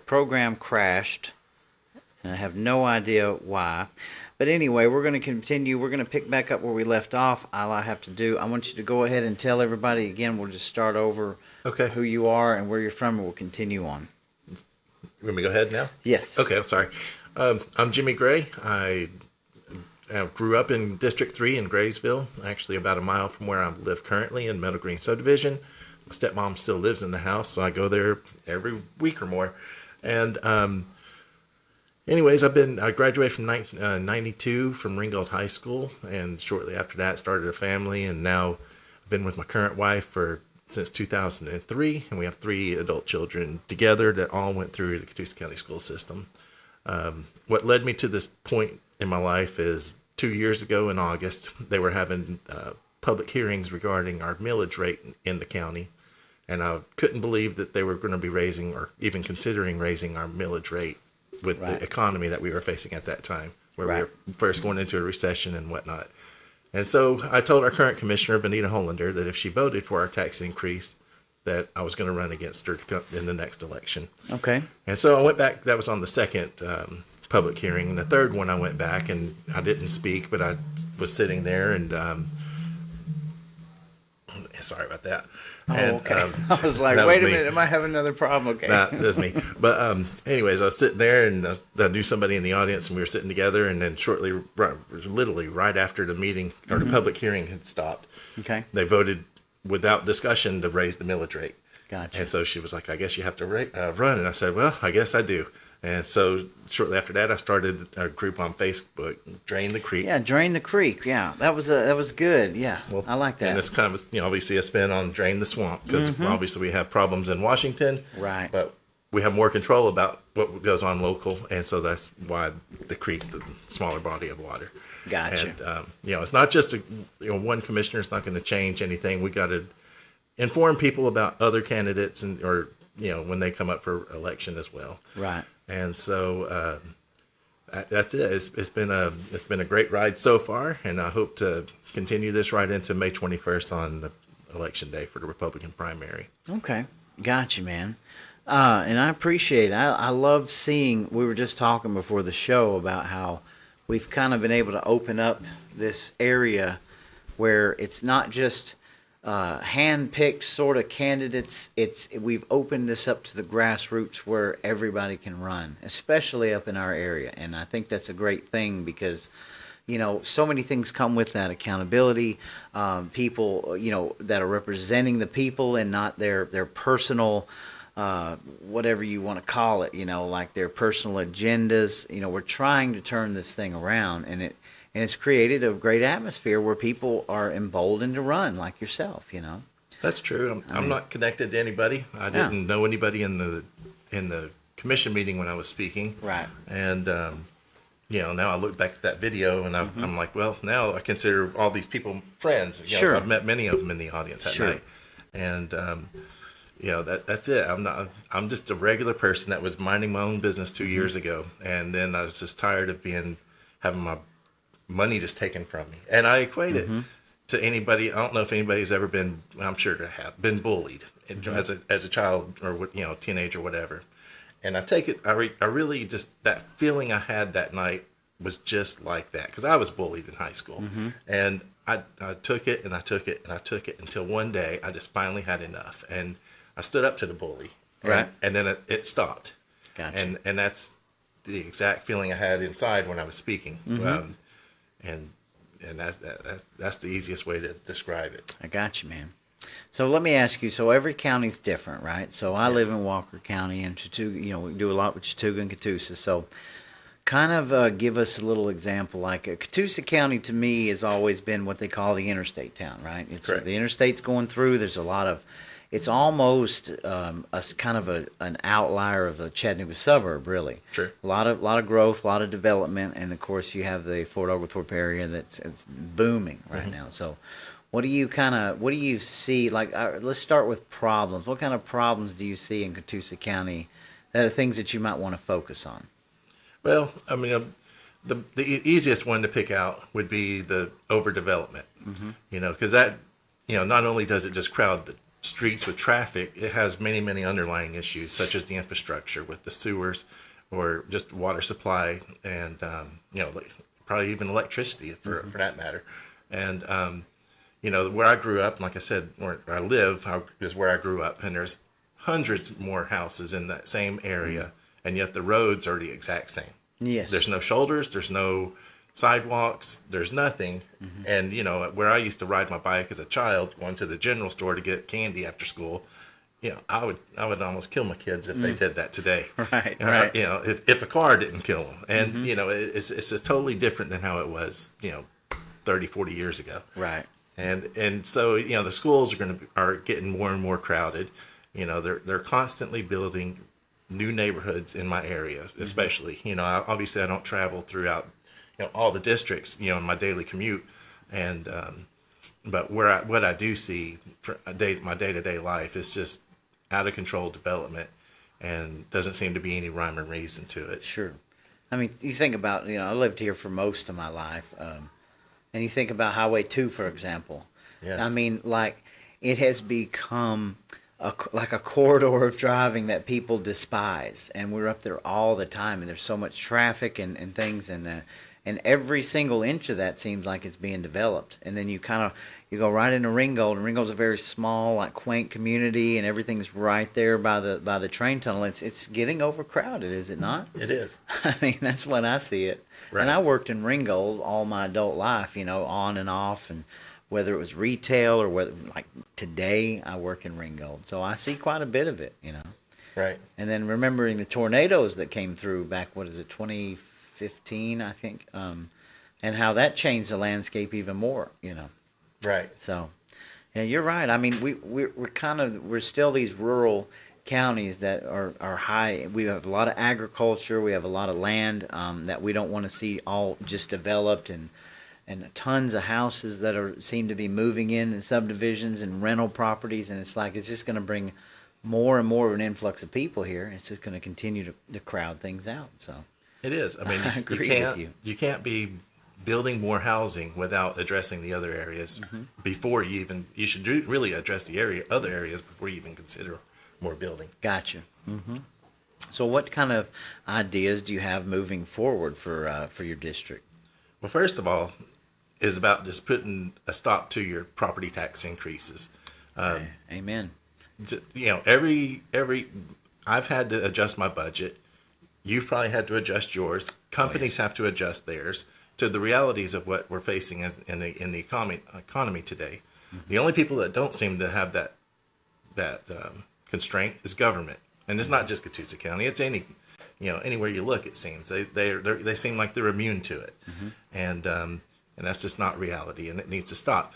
program crashed, and I have no idea why. But anyway, we're going to continue. We're going to pick back up where we left off. All I have to do, I want you to go ahead and tell everybody again. We'll just start over. Okay. Who you are and where you're from, and we'll continue on. You want me to go ahead now? Yes. Okay, I'm sorry. I'm Jimmy Gray. I grew up in District 3 in Graysville, actually about a mile from where I live currently in Meadow Green Subdivision. My stepmom still lives in the house, so I go there every week or more. And anyways, I graduated from 92 from Ringgold High School, and shortly after that started a family, and now I've been with my current wife since 2003, and we have 3 adult children together that all went through the Catoosa County school system. What led me to this point in my life is 2 years ago in August, they were having public hearings regarding our millage rate in the county, and I couldn't believe that they were going to be raising or even considering raising our millage rate with the economy that we were facing at that time, where we were first going into a recession and whatnot. And so I told our current commissioner, Benita Hollander, that if she voted for our tax increase, that I was going to run against her in the next election. Okay. And so I went back. That was on the second public hearing. And the third one I went back, and I didn't speak, but I was sitting there, and sorry about that. Oh, and, okay. I was like, wait a minute, am I having another problem? Okay. Nah, that's me. But anyways, I was sitting there, and I knew somebody in the audience, and we were sitting together, and then literally right after the meeting, or the public hearing had stopped, okay, they voted without discussion to raise the millage rate. Gotcha. And so she was like, I guess you have to run. And I said, well, I guess I do. And so shortly after that, I started a group on Facebook, Drain the Creek. Yeah, Drain the Creek. Yeah, that was good. Yeah, well, I like that. And it's kind of, obviously a spin on Drain the Swamp, because obviously we have problems in Washington. Right. But we have more control about what goes on local. And so that's why the creek, the smaller body of water. Gotcha. And, it's not just one commissioner is not going to change anything. We got to inform people about other candidates or when they come up for election as well. Right. And so that's it. It's been a great ride so far, and I hope to continue this right into May 21st on the election day for the Republican primary. Okay, gotcha, man. And I appreciate it. I love seeing. We were just talking before the show about how we've kind of been able to open up this area where it's not just hand-picked sort of candidates. We've opened this up to the grassroots where everybody can run, especially up in our area. And I think that's a great thing because, so many things come with that accountability. People, that are representing the people and not their personal, whatever you want to call it, like their personal agendas. We're trying to turn this thing around, and it's created a great atmosphere where people are emboldened to run, like yourself. That's true. I'm not connected to anybody. I didn't know anybody in the commission meeting when I was speaking. Right. And now I look back at that video, and I'm like, well, now I consider all these people friends. Sure. I've met many of them in the audience that night, and that's it. I'm just a regular person that was minding my own business 2 years ago, and then I was just tired of having my money just taken from me. And I equate it to anybody. I don't know if anybody's ever been, I'm sure to have been bullied as a child or teenager, whatever. And I take it, I really just, that feeling I had that night was just like that, because I was bullied in high school. And I took it and I took it and I took it until one day I just finally had enough, and I stood up to the bully. Right. And then it stopped. Gotcha. And that's the exact feeling I had inside when I was speaking. And that's the easiest way to describe it. I got you, man. So let me ask you. So every county's different, right? So I live in Walker County, and Chattooga. We do a lot with Chattooga and Catoosa. So kind of give us a little example. Like Catoosa County to me has always been what they call the interstate town, right? It's correct. The interstate's going through. There's a lot of. It's almost kind of an outlier of a Chattanooga suburb, really. Sure. A lot of growth, a lot of development, and of course you have the Fort Oglethorpe area it's booming right now. So, what do you see? Like, let's start with problems. What kind of problems do you see in Catoosa County that are things that you might want to focus on? Well, I mean, the easiest one to pick out would be the overdevelopment. Because that, not only does it just crowd the streets with traffic, it has many, many underlying issues, such as the infrastructure with the sewers or just water supply and, like, probably even electricity for that matter. And, where I grew up, like I said, where I live is where I grew up, and there's hundreds more houses in that same area, and yet the roads are the exact same. Yes. There's no shoulders, there's no sidewalks, there's nothing. And, where I used to ride my bike as a child, going to the general store to get candy after school, I would almost kill my kids if they did that today. Right. If a car didn't kill them. And, it's just totally different than how it was, 30, 40 years ago. Right. And so, the schools are getting more and more crowded. They're constantly building new neighborhoods in my area, especially. Obviously I don't travel throughout, all the districts, in my daily commute. And, but what I do see for my day-to-day life is just out of control development, and doesn't seem to be any rhyme or reason to it. Sure. I mean, you think about, I lived here for most of my life. And you think about Highway 2, for example. Yes. I mean, like, it has become like a corridor of driving that people despise. And we're up there all the time, and there's so much traffic and things. And every single inch of that seems like it's being developed. And then you go right into Ringgold, and Ringgold's a very small, like, quaint community, and everything's right there by the train tunnel. It's getting overcrowded, is it not? It is. I mean, that's when I see it. Right. And I worked in Ringgold all my adult life, on and off, and whether it was retail or whether, like, today I work in Ringgold. So I see quite a bit of it, Right. And then remembering the tornadoes that came through back, 2015, I think, and how that changed the landscape even more, Right. So, yeah, you're right. I mean, we're still these rural counties that are high. We have a lot of agriculture. We have a lot of land that we don't want to see all just developed, and tons of houses that seem to be moving in subdivisions and rental properties. And it's just going to bring more and more of an influx of people here. It's just going to continue to crowd things out. So it is. I mean, I agree with you. You can't be building more housing without addressing the other areas before you should really address the other areas before you even consider more building. Gotcha. So what kind of ideas do you have moving forward for your district? Well, first of all, is about just putting a stop to your property tax increases. Amen. Every I've had to adjust my budget. You've probably had to adjust yours. Companies have to adjust theirs to the realities of what we're facing in the economy today. The only people that don't seem to have that constraint is government, and it's not just Catoosa County. It's anywhere you look. It seems they seem like they're immune to it, and that's just not reality, and it needs to stop.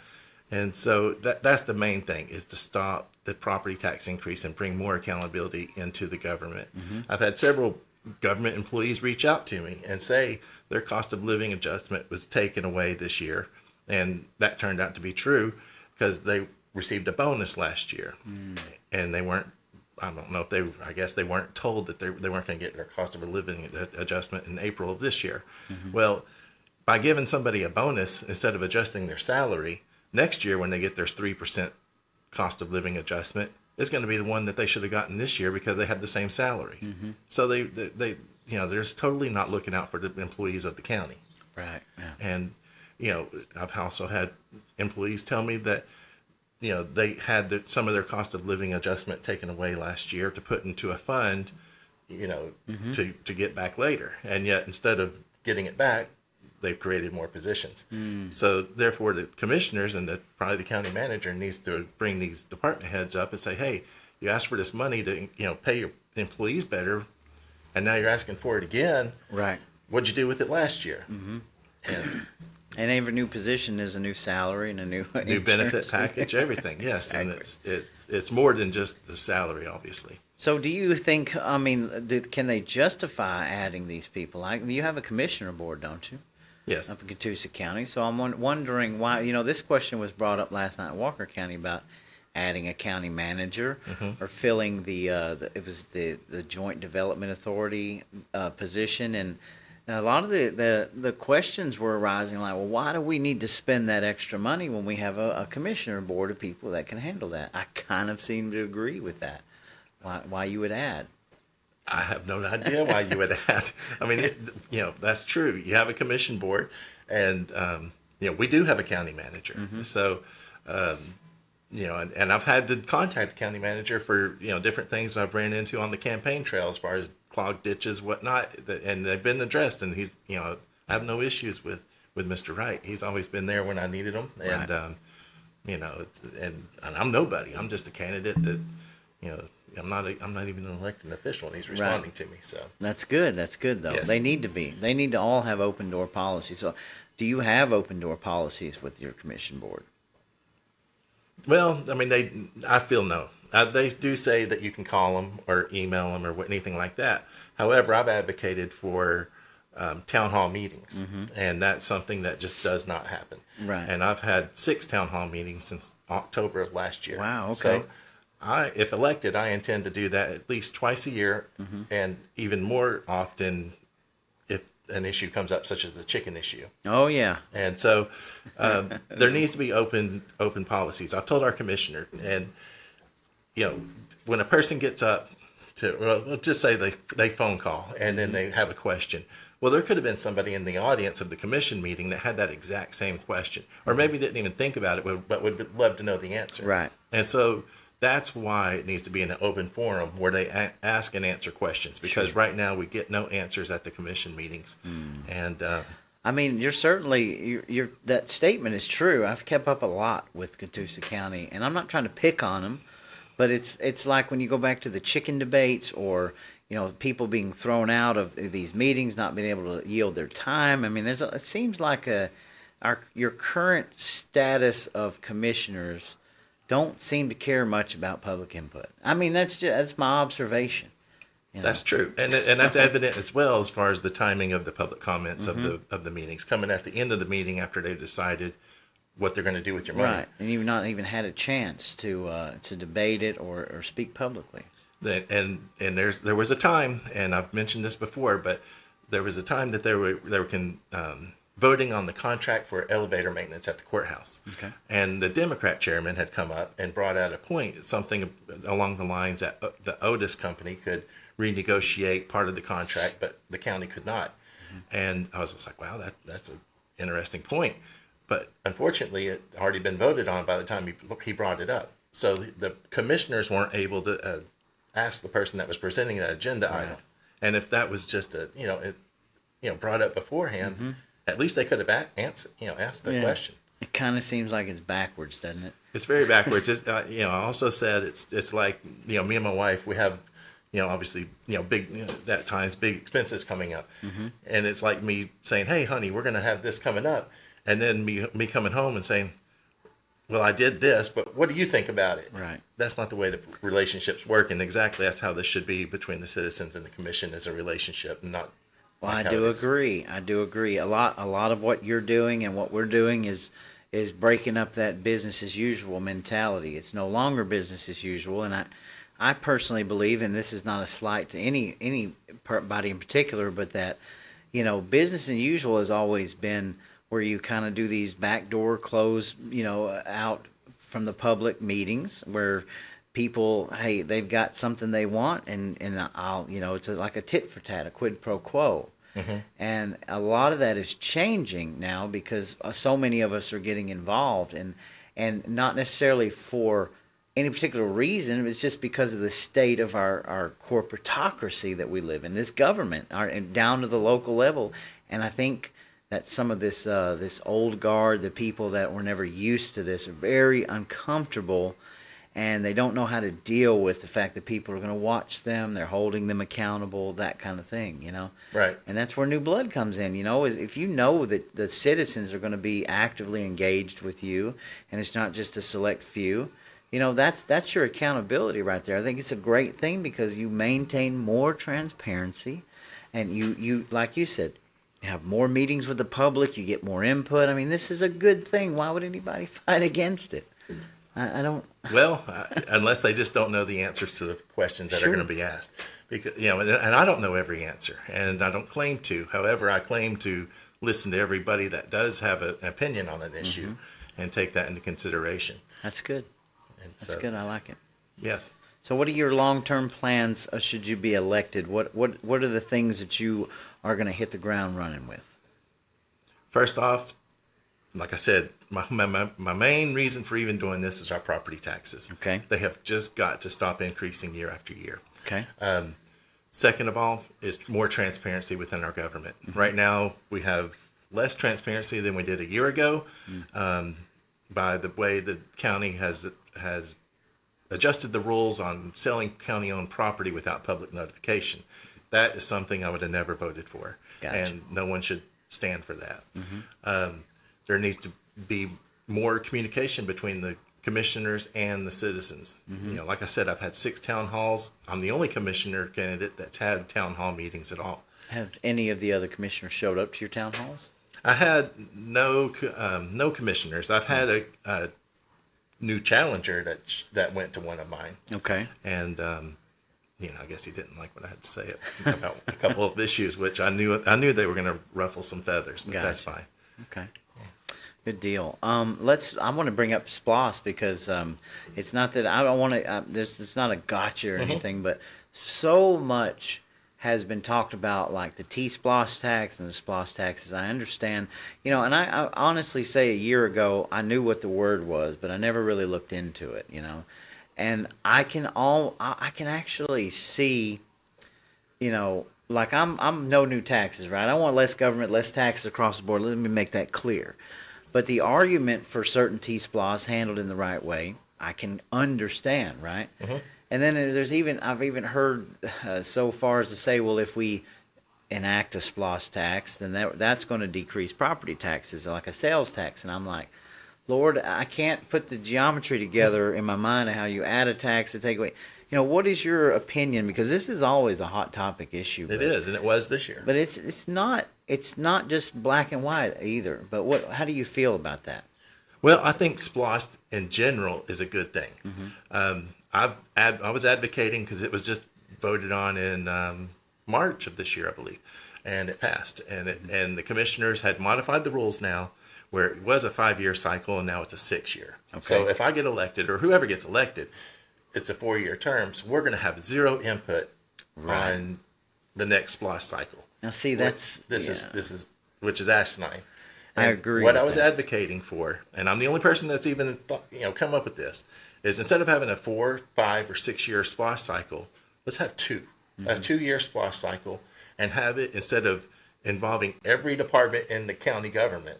And so that's the main thing, is to stop the property tax increase and bring more accountability into the government. I've had several government employees reach out to me and say their cost of living adjustment was taken away this year, and that turned out to be true because they received a bonus last year, and they weren't. I don't know if I guess they weren't told that they weren't going to get their cost of a living adjustment in April of this year. Well, by giving somebody a bonus instead of adjusting their salary, next year when they get their 3% cost of living adjustment, it's going to be the one that they should have gotten this year because they had the same salary. So they they're just totally not looking out for the employees of the county. Right. Yeah. And I've also had employees tell me that they had some of their cost of living adjustment taken away last year to put into a fund, to get back later. And yet instead of getting it back, they've created more positions. So therefore the commissioners and probably the county manager needs to bring these department heads up and say, hey, you asked for this money to, pay your employees better, and now you're asking for it again. Right. What'd you do with it last year? And every new position is a new salary and a new benefit package, everything. Yes. Exactly. And it's more than just the salary, obviously. So do you think, can they justify adding these people? You have a commissioner board, don't you? Yes. Up in Catoosa County. So I'm wondering why, this question was brought up last night in Walker County about adding a county manager or filling the joint development authority position. And a lot of the questions were arising like, well, why do we need to spend that extra money when we have a commissioner board of people that can handle that? I kind of seem to agree with that. Why you would add? I have no idea why you would add. I mean, that's true. You have a commission board, and we do have a county manager. Mm-hmm. So, and I've had to contact the county manager for different things I've ran into on the campaign trail as far as clogged ditches, whatnot, and they've been addressed. And he's, I have no issues with Mr. Wright. He's always been there when I needed him, and right. and I'm nobody. I'm just a candidate that, I'm not even an elected official, and he's responding Right. to me. So That's good. That's good, though. Yes. They need to be. They need to all have open door policies. So, do you have open door policies with your commission board? Well, I mean, I feel no. They do say that you can call them or email them or anything like that. However, I've advocated for town hall meetings, and that's something that just does not happen. Right. And I've had 6 town hall meetings since October of last year. Wow, okay. So, if elected, I intend to do that at least twice a year, and even more often if an issue comes up, such as the chicken issue. Oh, yeah. And so there needs to be open policies. I've told our commissioner, and when a person gets up to, well, just say they phone call and then they have a question. Well, there could have been somebody in the audience of the commission meeting that had that exact same question, or maybe didn't even think about it, but would love to know the answer. Right. And so that's why it needs to be in an open forum where they ask and answer questions, because right now we get no answers at the commission meetings. And I mean, you're certainly that statement is true. I've kept up a lot with Catoosa County, and I'm not trying to pick on them, but it's like when you go back to the chicken debates, or people being thrown out of these meetings, not being able to yield their time. I mean, it seems like your current status of commissioners don't seem to care much about public input. I mean, that's my observation. That's true, and that's evident as well as far as the timing of the public comments of the meetings coming at the end of the meeting after they've decided what they're going to do with your money. Right, and you've not even had a chance to debate it or speak publicly. And there was a time, and I've mentioned this before, but there was a time that they were voting on the contract for elevator maintenance at the courthouse. Okay. And the Democrat chairman had come up and brought out a point, something along the lines that the Otis company could renegotiate part of the contract, but the county could not. And I was just like, wow, that's an interesting point. But unfortunately, it had already been voted on by the time he brought it up. So the commissioners weren't able to ask the person that was presenting that agenda item. And if that was just brought up beforehand, at least they could have asked the question. It kind of seems like it's backwards, doesn't it? It's very backwards. It's, I also said it's like me and my wife, we have obviously big at times big expenses coming up, and it's like me saying, hey honey, we're going to have this coming up, and then me coming home and saying, well, I did this, but what do you think about it? Right. That's not the way that relationships work, and exactly that's how this should be between the citizens and the commission, as a relationship, and not. Well, I do agree. I do agree. A lot of what you're doing and what we're doing is breaking up that business as usual mentality. It's no longer business as usual, and I personally believe, and this is not a slight to anybody in particular, but that business as usual has always been where you kind of do these backdoor close, out from the public meetings where people, hey, they've got something they want, and I'll, it's like a tit for tat, a quid pro quo. And a lot of that is changing now because so many of us are getting involved, and not necessarily for any particular reason. It's just because of the state of our corporatocracy that we live in, this government, and down to the local level. And I think that some of this old guard, the people that were never used to this, are very uncomfortable, and they don't know how to deal with the fact that people are going to watch them, they're holding them accountable, that kind of thing, Right. And that's where new blood comes in, if you know that the citizens are going to be actively engaged with you, and it's not just a select few, that's your accountability right there. I think it's a great thing because you maintain more transparency, and you like you said, you have more meetings with the public, you get more input. I mean, this is a good thing. Why would anybody fight against it? I don't. Well, unless they just don't know the answers to the questions that Sure. are going to be asked, because and I don't know every answer, and I don't claim to. However, I claim to listen to everybody that does have an opinion on an issue, and take that into consideration. That's good. And That's so, good. I like it. yes. So, what are your long-term plans? Should you be elected? What are the things that you are going to hit the ground running with? First off, like I said, my main reason for even doing this is our property taxes. Okay. They have just got to stop increasing year after year. Okay. Second of all is more transparency within our government. Right now, we have less transparency than we did a year ago, by the way the county has adjusted the rules on selling county-owned property without public notification. That is something I would have never voted for, Gotcha. and no one should stand for that. There needs to be more communication between the commissioners and the citizens. Like I said, I've had 6 town halls. I'm the only commissioner candidate that's had town hall meetings at all. Have any of the other commissioners showed up to your town halls? I had no commissioners. I've had a new challenger that went to one of mine, Okay. and I guess he didn't like what I had to say about a couple of issues, which I knew they were going to ruffle some feathers, but that's Gotcha. fine. Okay. Good deal. I want to bring up SPLOS because it's not that I don't want to. It's not a gotcha or anything, but so much has been talked about, like the T-SPLOS tax and the SPLOS taxes. I understand, and I honestly say a year ago I knew what the word was, but I never really looked into it, and I can actually see, like I'm no new taxes, right? I want less government, less taxes across the board. Let me make that clear. But the argument for certain T-SPLOS handled in the right way, I can understand, right? And then I've even heard so far as to say, well, if we enact a SPLOS tax, then that's going to decrease property taxes, like a sales tax. And I'm like, Lord, I can't put the geometry together in my mind of how you add a tax to take away. What is your opinion? Because this is always a hot topic issue. It is, and it was this year. But it's not just black and white either. But how do you feel about that? Well, I think SPLOST in general is a good thing. I was advocating because it was just voted on in March of this year, I believe, and it passed. And the commissioners had modified the rules now, where it was a 5-year cycle, and now it's a 6-year. Okay. So if I get elected, or whoever gets elected, it's a 4-year term. So we're going to have zero input on the next SPLOST cycle. Now, see, this is which is asinine. I And agree What with I was that. advocating for, and I'm the only person that's even come up with this, is instead of having a 4, 5, or 6-year SPLOST cycle, let's have a 2-year SPLOST cycle, and have it, instead of involving every department in the county government,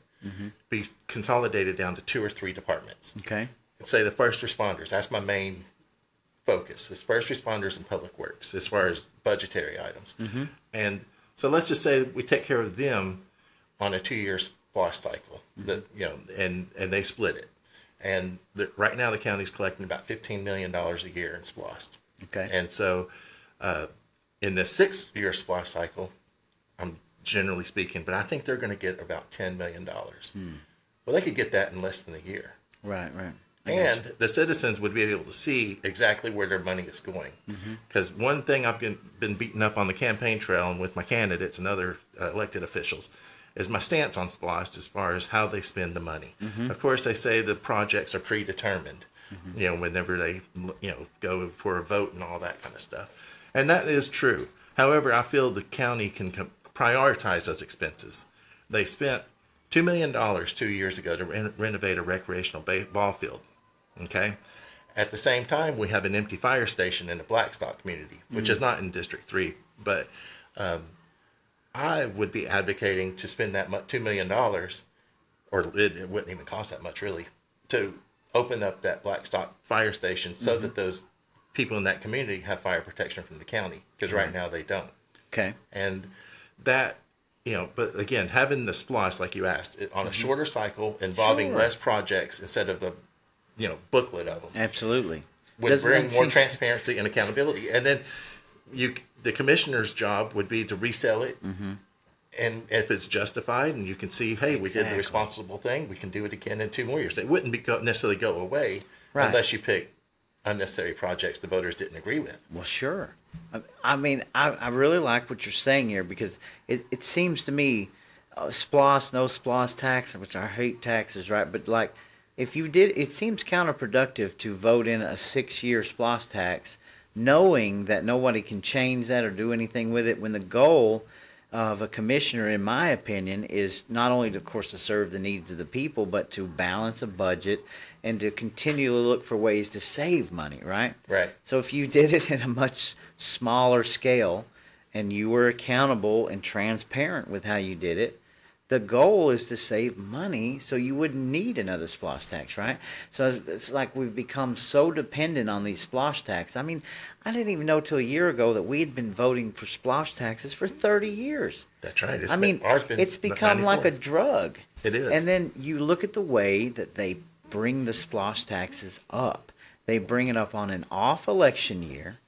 be consolidated down to 2 or 3 departments. Okay. And say the first responders. That's my main focus, is first responders and public works as far as budgetary items. And so let's just say we take care of them on a 2-year SPLOST cycle, and they split it. And right now the county's collecting about $15 million a year in SPLOST. Okay. And so in the 6-year SPLOST cycle, I'm generally speaking, but I think they're going to get about $10 million. Well, they could get that in less than a year. Right. And the citizens would be able to see exactly where their money is going. Because one thing I've been beaten up on the campaign trail and with my candidates and other elected officials is my stance on SPLOST as far as how they spend the money. Of course, they say the projects are predetermined, whenever they go for a vote and all that kind of stuff. And that is true. However, I feel the county can prioritize those expenses. They spent $2 million 2 years ago to renovate a recreational ball field. Okay. At the same time, we have an empty fire station in the Blackstock community, which is not in District 3. But I would be advocating to spend that $2 million, or it wouldn't even cost that much really, to open up that Blackstock fire station so that those people in that community have fire protection from the county, because right now they don't. Okay. And that, but again, having the SPLOST, like you asked, on a shorter cycle involving Sure. less projects instead of a, booklet of them, Absolutely. would Doesn't bring that more seem- transparency and accountability. And then the commissioner's job would be to resell it. And if it's justified and you can see, hey, we did the Exactly. responsible thing, we can do it again in 2 more years. It wouldn't necessarily go away, Right. unless you pick unnecessary projects the voters didn't agree with. Well, sure. I mean, I really like what you're saying here because it seems to me, SPLOS, no SPLOS tax, which I hate taxes, right? But like, if you did, it seems counterproductive to vote in a 6-year SPLOS tax, knowing that nobody can change that or do anything with it. When the goal of a commissioner, in my opinion, is not only, of course, to serve the needs of the people, but to balance a budget and to continually look for ways to save money, right? Right. So if you did it in a much smaller scale and you were accountable and transparent with how you did it, the goal is to save money so you wouldn't need another SPLOST tax, right? So it's like we've become so dependent on these SPLOST taxes. I mean, I didn't even know till a year ago that we had been voting for SPLOST taxes for 30 years. That's right. It's become like a drug. It is. And then you look at the way that they bring the SPLOST taxes up. They bring it up on an off election year,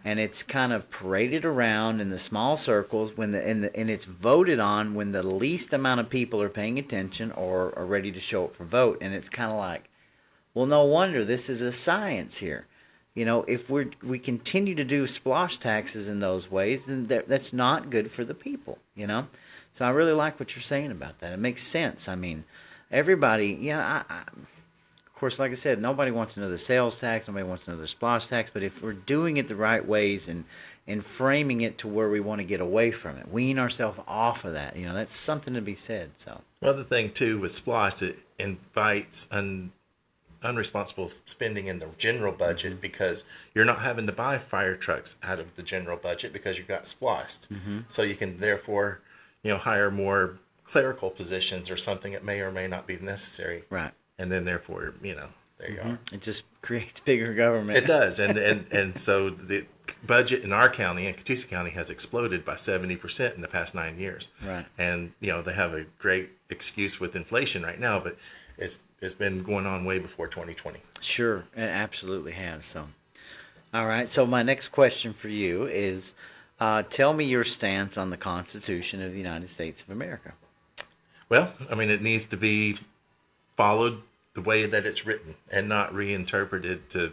and it's kind of paraded around in the small circles and it's voted on when the least amount of people are paying attention or are ready to show up for vote. And it's kind of like, well, no wonder this is a science here. You know, if we continue to do SPLOST taxes in those ways, then that's not good for the people, you know? So I really like what you're saying about that. It makes sense. I mean, everybody, yeah, of course, like I said, nobody wants another sales tax, nobody wants another SPLOST tax, but if we're doing it the right ways and framing it to where we want to get away from it, wean ourselves off of that, you know, that's something to be said. So, well, the thing, too, with SPLOST, it invites unresponsible spending in the general budget because you're not having to buy fire trucks out of the general budget because you've got SPLOST. So you can, therefore, you know, hire more clerical positions or something that may or may not be necessary. Right. And then, therefore, you know, there you are. It just creates bigger government. It does. And so the budget in our county, in Catoosa County, has exploded by 70% in the past 9 years. Right. And, you know, they have a great excuse with inflation right now, but it's been going on way before 2020. Sure. It absolutely has. So, all right. So my next question for you is, tell me your stance on the Constitution of the United States of America. Well, I mean, it needs to be followed the way that it's written and not reinterpreted to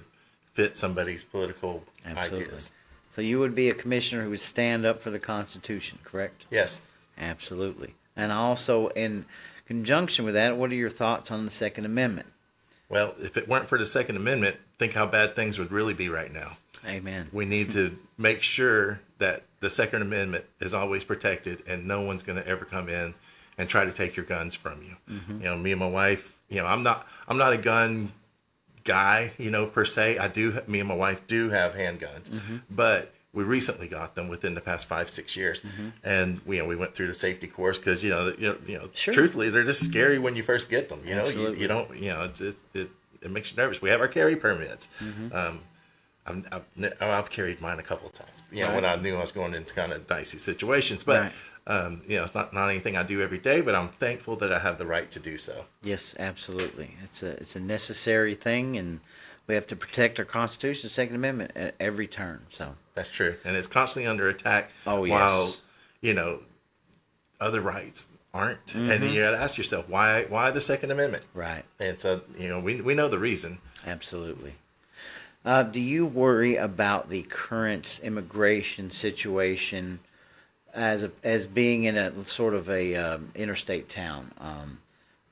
fit somebody's political ideas. So you would be a commissioner who would stand up for the Constitution, correct? Yes. Absolutely. And also, in conjunction with that, what are your thoughts on the Second Amendment? Well, if it weren't for the Second Amendment, think how bad things would really be right now. Amen. We need to make sure that the Second Amendment is always protected and no one's going to ever come in and try to take your guns from you. You know, me and my wife, you know, I'm not a gun guy, you know, per se. Me and my wife do have handguns, but we recently got them within the past 5-6 years. And, you know, we went through the safety course because, Sure. truthfully, they're just scary when you first get them. You know, Absolutely. you don't, you know, it makes you nervous. We have our carry permits. I've carried mine a couple of times, you know, when I knew I was going into kind of dicey situations, but you know, it's not anything I do every day, but I'm thankful that I have the right to do so. Yes, absolutely. It's a necessary thing, and we have to protect our Constitution, Second Amendment at every turn. So That's true, and it's constantly under attack. Oh, yes. While, you know, other rights aren't, and you got to ask yourself why the Second Amendment, right. And so, you know, we know the reason. Absolutely. Do you worry about the current immigration situation as being in a sort of a interstate town,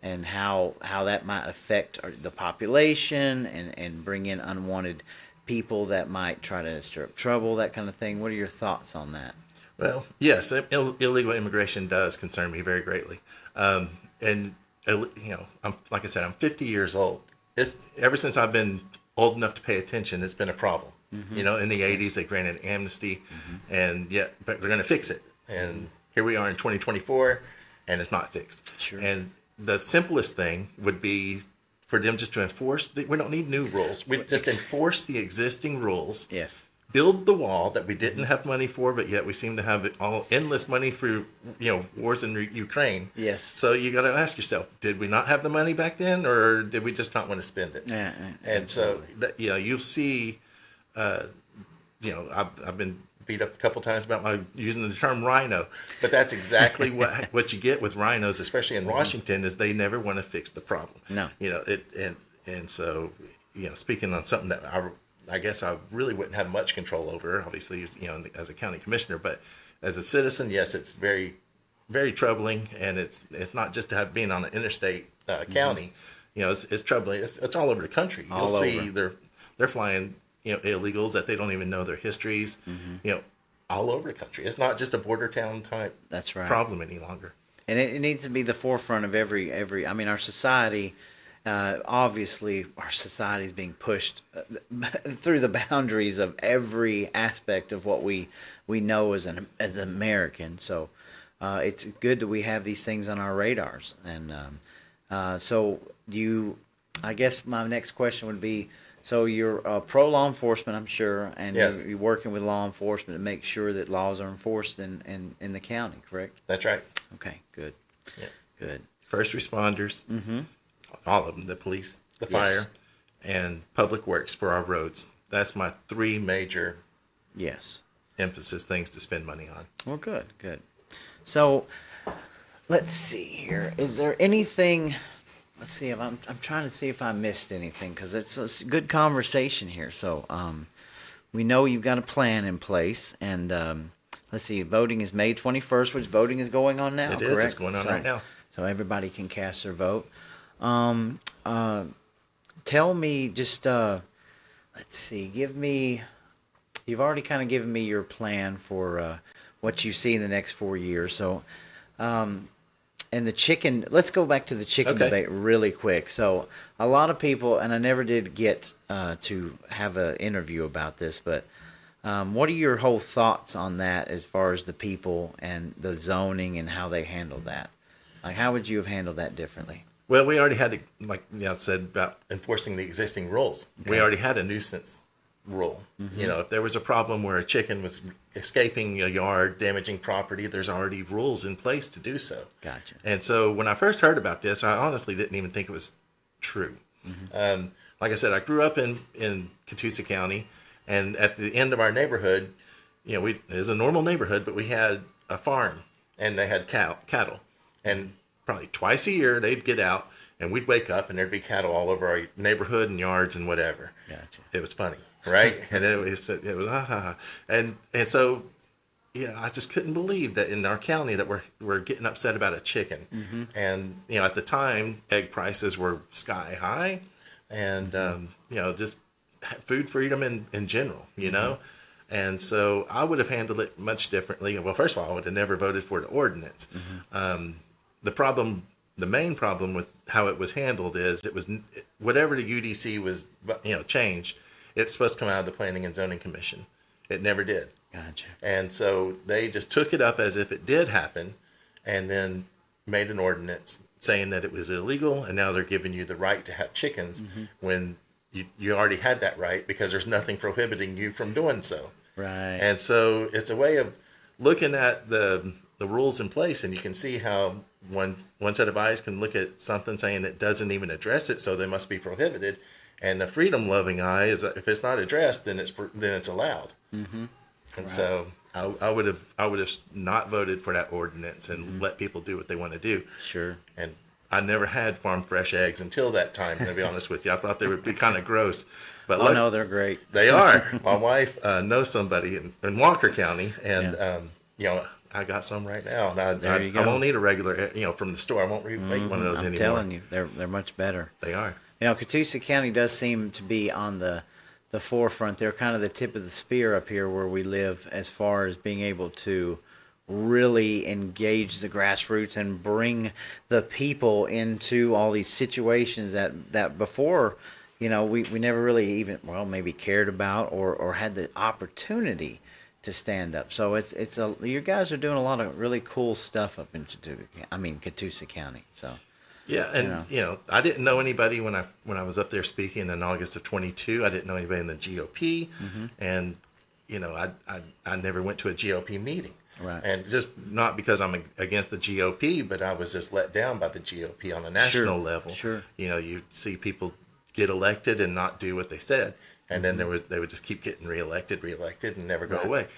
and how that might affect the population and bring in unwanted people that might try to stir up trouble, that kind of thing? What are your thoughts on that? Well, yes, illegal immigration does concern me very greatly, and you know, like I said, I'm 50 years old. It's ever since I've been old enough to pay attention, it's been a problem. You know, in the 80s, they granted amnesty, but they're going to fix it. And here we are in 2024, and it's not fixed. Sure. And the simplest thing would be for them just to enforce. We don't need new rules. We just enforce the existing rules. Yes. Build the wall that we didn't have money for, but yet we seem to have all endless money for, you know, wars in Ukraine. Yes. So you got to ask yourself, did we not have the money back then, or did we just not want to spend it? Yeah. And so, you know, you'll see, you know, I've been beat up a couple times about my using the term rhino, but that's exactly what you get with rhinos, especially in Washington, is they never want to fix the problem. No. You know, and so, speaking on something that I guess I really wouldn't have much control over, obviously, as a county commissioner, but as a citizen, yes, it's very, very troubling. And it's not just to have being on an interstate county, it's troubling. It's all over the country. You'll see they're flying, illegals that they don't even know their histories, all over the country. It's not just a border town type That's right. problem any longer. And it needs to be the forefront of every. I mean, our society, obviously, our society is being pushed through the boundaries of every aspect of what we know as an American. So it's good that we have these things on our radars. And so I guess my next question would be, so you're pro law enforcement, I'm sure, and yes. you're working with law enforcement to make sure that laws are enforced in the county, correct? That's right. Okay, good. Yeah. Good. First responders, all of them, the police, the fire, and public works for our roads. That's my three major emphasis things to spend money on. Well, good. So, let's see here. Is there anything... Let's see if I'm trying to see if I missed anything, because it's a good conversation here. So we know you've got a plan in place, and let's see, voting is May 21st, which voting is going on now. It is. Correct? It's going on right now. So everybody can cast their vote. Tell me, just let's see, you've already kind of given me your plan for what you see in the next 4 years. So. And the chicken, let's go back to the chicken debate really quick. So a lot of people, and I never did get to have an interview about this, but what are your whole thoughts on that as far as the people and the zoning and how they handle that? Like, how would you have handled that differently? Well, we already had, said about enforcing the existing rules. Okay. We already had a nuisance rule. If there was a problem where a chicken was escaping a yard, damaging property, there's already rules in place to do so. Gotcha. And so when I first heard about this, I honestly didn't even think it was true. Like I said, I grew up in Catoosa County, and at the end of our neighborhood, it was a normal neighborhood, but we had a farm, and they had cattle. And probably twice a year, they'd get out, and we'd wake up, and there'd be cattle all over our neighborhood and yards and whatever. Gotcha. It was funny. Right. And it was and so, I just couldn't believe that in our county that we're getting upset about a chicken. And, at the time, egg prices were sky high, and, just food freedom in general, And so I would have handled it much differently. Well, first of all, I would have never voted for the ordinance. The main problem with how it was handled is it was whatever the UDC was, changed. It's supposed to come out of the Planning and Zoning Commission. It never did. Gotcha. And so they just took it up as if it did happen, and then made an ordinance saying that it was illegal, and now they're giving you the right to have chickens when you already had that right, because there's nothing prohibiting you from doing so. Right. And so it's a way of looking at the rules in place, and you can see how one set of eyes can look at something saying it doesn't even address it, so they must be prohibited. And the freedom-loving eye is that if it's not addressed, then it's allowed. And so I would have not voted for that ordinance and let people do what they want to do. Sure. And I never had farm fresh eggs until that time. To be honest with you, I thought they would be kind of gross. But no, they're great. They are. My wife knows somebody in Walker County, and I got some right now. And I won't need a regular, from the store. I won't make one of those anymore. I'm telling you, they're much better. They are. Catoosa County does seem to be on the forefront. They're kind of the tip of the spear up here where we live, as far as being able to really engage the grassroots and bring the people into all these situations that before, we never really even, maybe cared about or had the opportunity to stand up. So you guys are doing a lot of really cool stuff up in Catoosa County. So. Yeah, and I didn't know anybody when I was up there speaking in August of 22. I didn't know anybody in the GOP, and I never went to a GOP meeting. Right. And just not because I'm against the GOP, but I was just let down by the GOP on a national level. Sure. You see people get elected and not do what they said, and then they would just keep getting reelected, and never go away.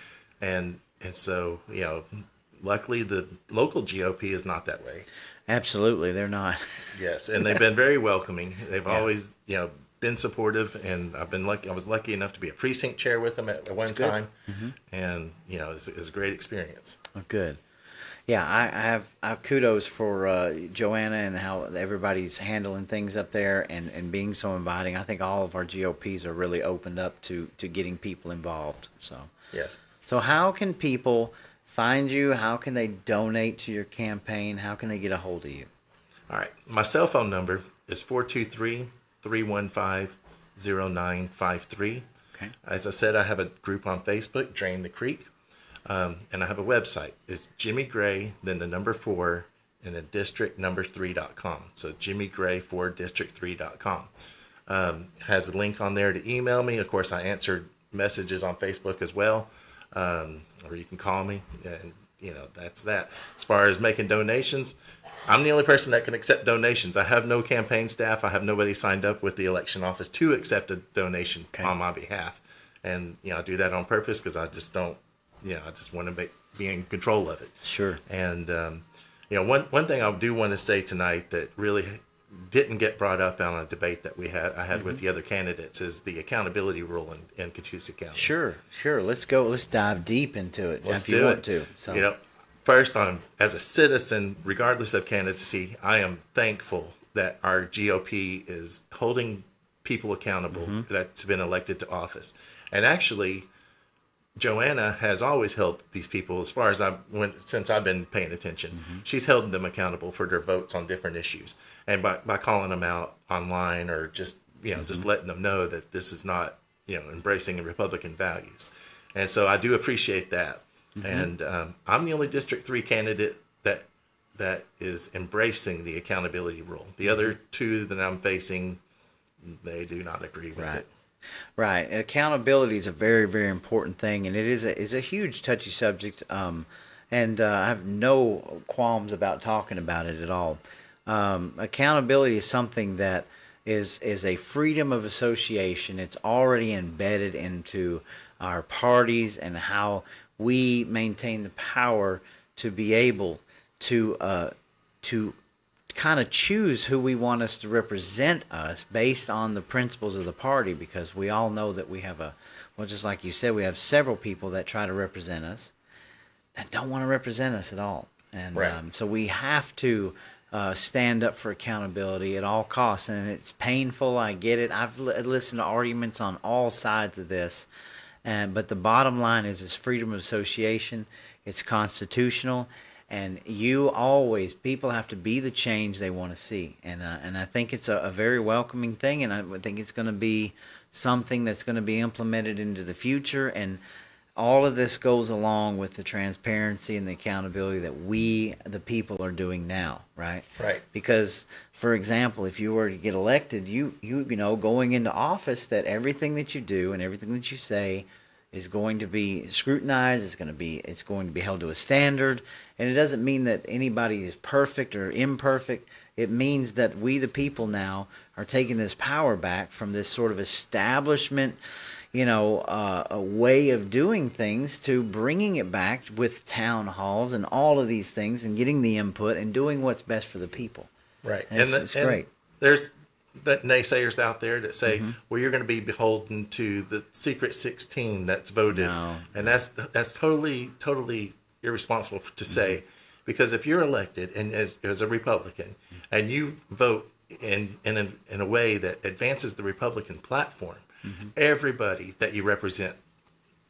And so luckily the local GOP is not that way. Absolutely, they're not. Yes, and they've been very welcoming. They've always, been been supportive, and I've been lucky. I was lucky enough to be a precinct chair with them at one time, and it's a great experience. Oh, good. Yeah, I have kudos for Joanna and how everybody's handling things up there and being so inviting. I think all of our GOPs are really opened up to getting people involved. So Yes. So how can people find you? How can they donate to your campaign? How can they get a hold of you? All right. My cell phone number is 423-315-0953. Okay. As I said, I have a group on Facebook, Drain the Creek. And I have a website. It's Jimmy Gray, then the number 4, and then district3.com. So Jimmy Gray 4 district3.com. Has a link on there to email me. Of course, I answer messages on Facebook as well. Or you can call me, and that's that. As far as making donations, I'm the only person that can accept donations. I have no campaign staff. I have nobody signed up with the election office to accept a donation on my behalf. And I do that on purpose because I just don't. I just want to be in control of it. Sure. And one thing I do want to say tonight that really didn't get brought up on a debate that I had with the other candidates is the accountability rule in Catoosa County. Sure. Let's go. Let's dive deep into it Let's if you do want it. to. So. First, as a citizen, regardless of candidacy, I am thankful that our GOP is holding people accountable that's been elected to office. And actually, Joanna has always held these people, as far as since I've been paying attention. She's held them accountable for their votes on different issues, and by calling them out online or just just letting them know that this is not embracing Republican values. And so I do appreciate that. And I'm the only District 3 candidate that is embracing the accountability rule. The other two that I'm facing, they do not agree with it. Right. Accountability is a very, very important thing, and it's a huge touchy subject, and I have no qualms about talking about it at all. Accountability is something that is a freedom of association. It's already embedded into our parties and how we maintain the power to be able to kind of choose who we want us to represent us based on the principles of the party, because we all know that we have just like you said, we have several people that try to represent us that don't want to represent us at all. And so we have to stand up for accountability at all costs. And it's painful. I get it. I've listened to arguments on all sides of this. But the bottom line is it's freedom of association. It's constitutional. And people have to be the change they want to see. And I think it's a very welcoming thing, and I think it's going to be something that's going to be implemented into the future. And all of this goes along with the transparency and the accountability that we, the people, are doing now, right? Right. Because, for example, if you were to get elected, you going into office, that everything that you do and everything that you say is going to be scrutinized. It's going to be held to a standard, and it doesn't mean that anybody is perfect or imperfect. It means that we, the people, now are taking this power back from this sort of establishment, a way of doing things, to bringing it back with town halls and all of these things, and getting the input and doing what's best for the people. Right, and it's great. There's that naysayers out there that say, well, you're going to be beholden to the secret 16 that's voted. No. And that's totally irresponsible to say, because if you're elected and as a Republican and you vote in a way that advances the Republican platform, everybody that you represent,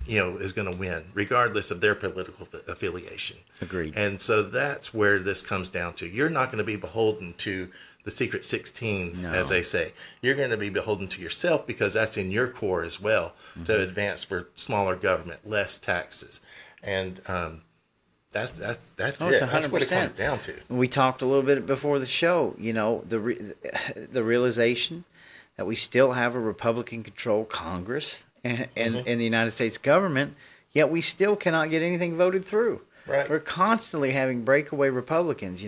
is going to win, regardless of their political affiliation. Agreed. And so that's where this comes down to. You're not going to be beholden to the secret 16, as they say. You're going to be beholden to yourself, because that's in your core as well, to advance for smaller government, less taxes. And that's it. That's what it comes down to. We talked a little bit before the show, the realization that we still have a Republican-controlled Congress and in the United States government, yet we still cannot get anything voted through. Right. We're constantly having breakaway Republicans,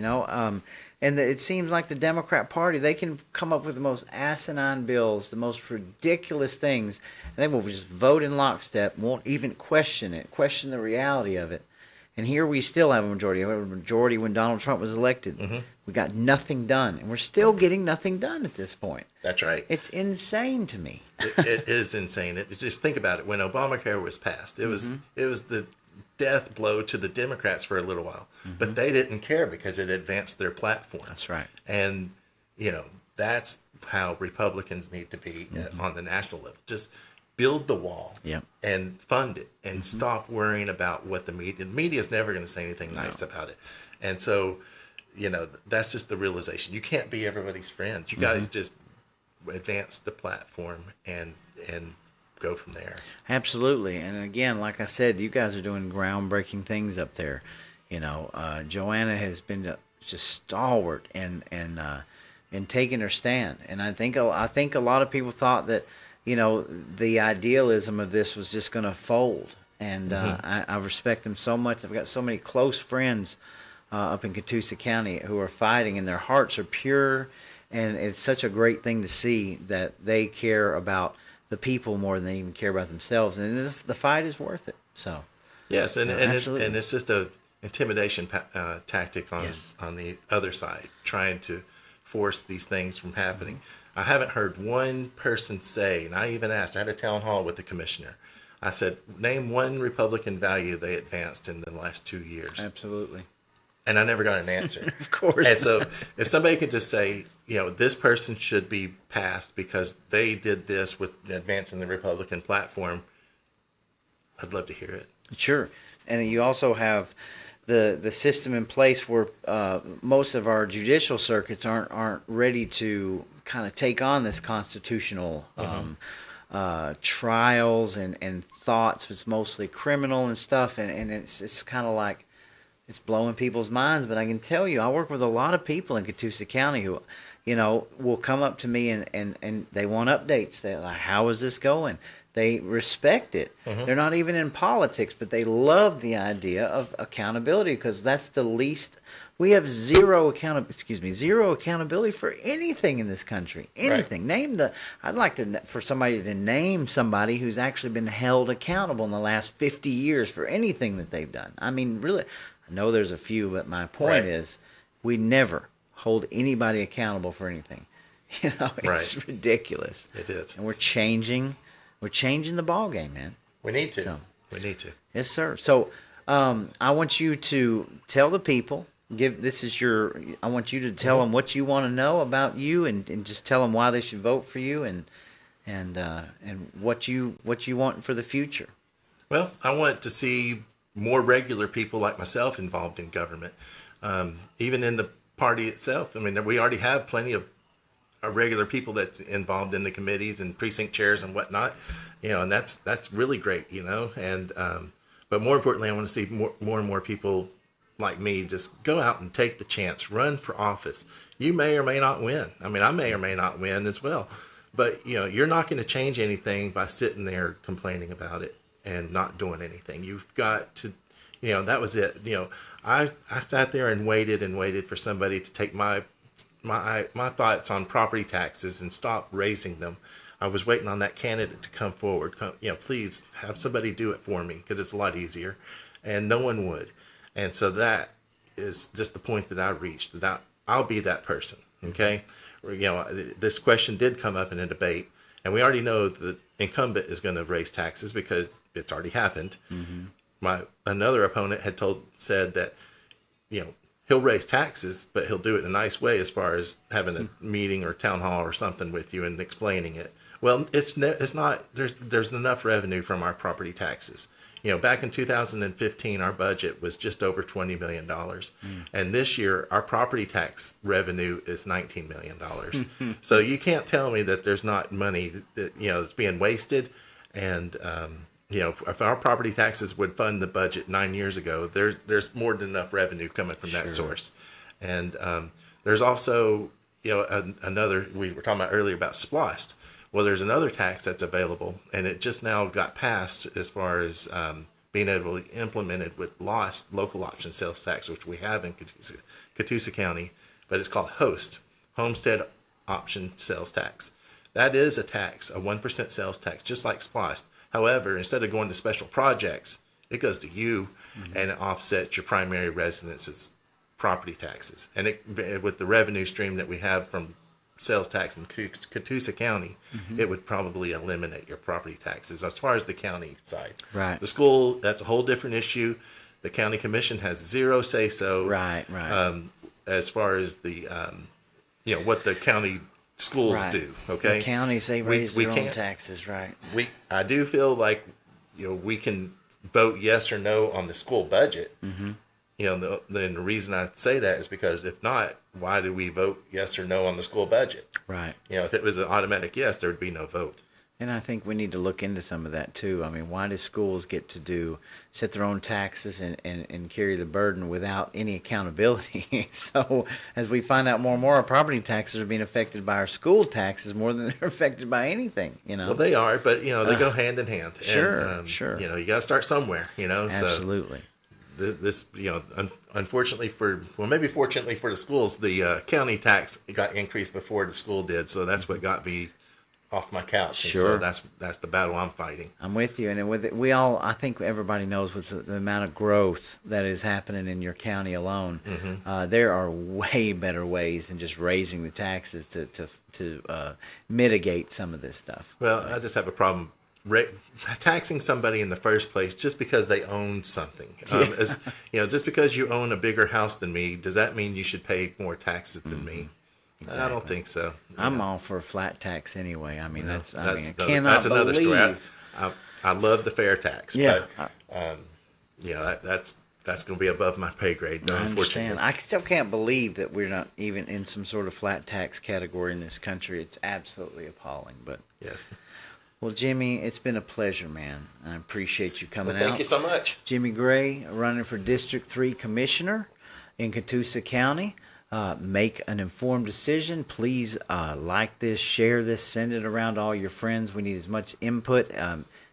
and it seems like the Democrat Party, they can come up with the most asinine bills, the most ridiculous things, and they will just vote in lockstep, won't even question the reality of it. And here we still have a majority. We had a majority when Donald Trump was elected. We got nothing done, and we're still getting nothing done at this point. That's right. It's insane to me. It is insane. Just think about it. When Obamacare was passed, it was the death blow to the Democrats for a little while, but they didn't care because it advanced their platform. That's right. And that's how Republicans need to be on the national level. Just build the wall and fund it, and stop worrying about what the media is never going to say anything nice about it. And so, that's just the realization. You can't be everybody's friend. You got to just advance the platform and go from there. Absolutely. And again, like I said, you guys are doing groundbreaking things up there. Joanna has been just stalwart and taking her stand. And I think a lot of people thought that the idealism of this was just going to fold. And I respect them so much. I've got so many close friends up in Catoosa County who are fighting, and their hearts are pure. And it's such a great thing to see that they care about the people more than they even care about themselves. And the fight is worth it. So yes, and it's just a intimidation tactic on the other side, trying to force these things from happening. I haven't heard one person say, and I even asked, I had a town hall with the commissioner. I said, name one Republican value they advanced in the last 2 years. Absolutely. And I never got an answer. Of course. And so if somebody could just say, this person should be passed because they did this with advancing the Republican platform, I'd love to hear it. Sure. And you also have the system in place where most of our judicial circuits aren't ready to kind of take on this constitutional trials and thoughts. It's mostly criminal and stuff, and it's kind of like it's blowing people's minds. But I can tell you, I work with a lot of people in Catoosa County who, will come up to me and they want updates. They're like, how is this going? They respect it. They're not even in politics, but they love the idea of accountability because that's the least. We have zero accountability for anything in this country. Anything. Right. I'd like for somebody to name somebody who's actually been held accountable in the last 50 years for anything that they've done. I mean, really, I know there's a few, but my point is we never hold anybody accountable for anything. It's ridiculous. It is. And we're changing the ball game, man. We need to. Yes, sir. So I want you to tell the people, I want you to tell them what you want to know about you and just tell them why they should vote for you and what you want for the future. Well, I want to see more regular people like myself involved in government, even in the party itself. I mean, we already have plenty of regular people that's involved in the committees and precinct chairs and whatnot, and that's really great, and but more importantly, I want to see more and more people like me just go out and take the chance, run for office. You may or may not win. I mean, I may or may not win as well, but you're not going to change anything by sitting there complaining about it and not doing anything. You've got to, that was it. I sat there and waited for somebody to take my thoughts on property taxes and stop raising them. I was waiting on that candidate to come forward. Please have somebody do it for me because it's a lot easier, and no one would. And so that is just the point that I reached. That I'll be that person. Okay, this question did come up in a debate, and we already know the incumbent is going to raise taxes because it's already happened. Another opponent had said that he'll raise taxes, but he'll do it in a nice way as far as having a meeting or town hall or something with you and explaining it. Well, it's not. There's enough revenue from our property taxes. Back in 2015, our budget was just over $20 million. And this year, our property tax revenue is $19 million. So you can't tell me that there's not money that, that's being wasted. And, if our property taxes would fund the budget 9 years ago, there's more than enough revenue coming from that source. And there's also, another, we were talking about earlier about SPLOST. Well, there's another tax that's available, and it just now got passed as far as being able to implement it with LOST, local option sales tax, which we have in Catoosa County, but it's called HOST, Homestead Option Sales Tax. That is a tax, a 1% sales tax, just like SPLOST. However, instead of going to special projects, It goes to you, and it offsets your primary residence's property taxes. And with the revenue stream that we have from sales tax in Catoosa County, it would probably eliminate your property taxes as far as the county side. Right. The school, that's a whole different issue. The county commission has zero say so. Right. As far as the, what the county schools do. Okay. The counties, they raise we their own can't- taxes, right? I do feel like, we can vote yes or no on the school budget. Then the reason I say that is because if not, why do we vote yes or no on the school budget? Right. If it was an automatic yes, there would be no vote. And I think we need to look into some of that too. I mean, why do schools get to set their own taxes and carry the burden without any accountability? So as we find out more and more, our property taxes are being affected by our school taxes more than they're affected by anything, Well, they are, but they go hand in hand. Sure, and, sure. You got to start somewhere. Absolutely. So this unfortunately maybe fortunately for the schools, the county tax got increased before the school did. So that's what got me off my couch. Sure. And so that's the battle I'm fighting. I'm with you, and with it, I think everybody knows with the amount of growth that is happening in your county alone, there are way better ways than just raising the taxes to mitigate some of this stuff. Well, I just have a problem taxing somebody in the first place just because they own something. Just because you own a bigger house than me, does that mean you should pay more taxes than me? Exactly. I don't think so. I'm all for a flat tax anyway. I mean, I cannot that's another believe. story. I love the fair tax, Yeah. but that's going to be above my pay grade. I Unfortunately, understand. I still can't believe that we're not even in some sort of flat tax category in this country. It's absolutely appalling. But yes. well, Jimmy, it's been a pleasure, man. I appreciate you coming out. Thank you so much. Jimmy Gray, running for District 3 Commissioner in Catoosa County. Make an informed decision. Please like this, share this, send it around to all your friends. We need as much input.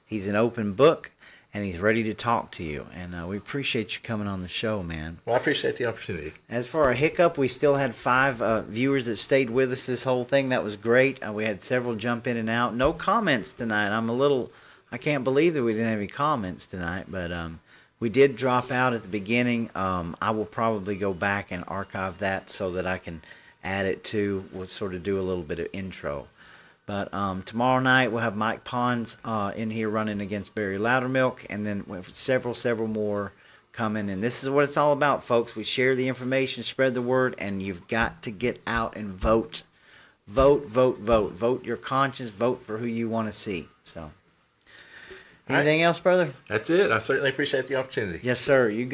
He's an open book, and he's ready to talk to you. And we appreciate you coming on the show, man. Well, I appreciate the opportunity. As for our hiccup, we still had 5 viewers that stayed with us this whole thing. That was great. We had several jump in and out. No comments tonight. I can't believe that we didn't have any comments tonight, but we did drop out at the beginning. I will probably go back and archive that so that I can add it to. We'll sort of do a little bit of intro. But tomorrow night we'll have Mike Pons in here running against Barry Loudermilk, and then we have several more coming. And this is what it's all about, folks. We share the information, spread the word, and you've got to get out and vote. Vote, vote, vote. Vote your conscience. Vote for who you want to see. So, anything else, brother? That's it. I certainly appreciate the opportunity. Yes, sir. You got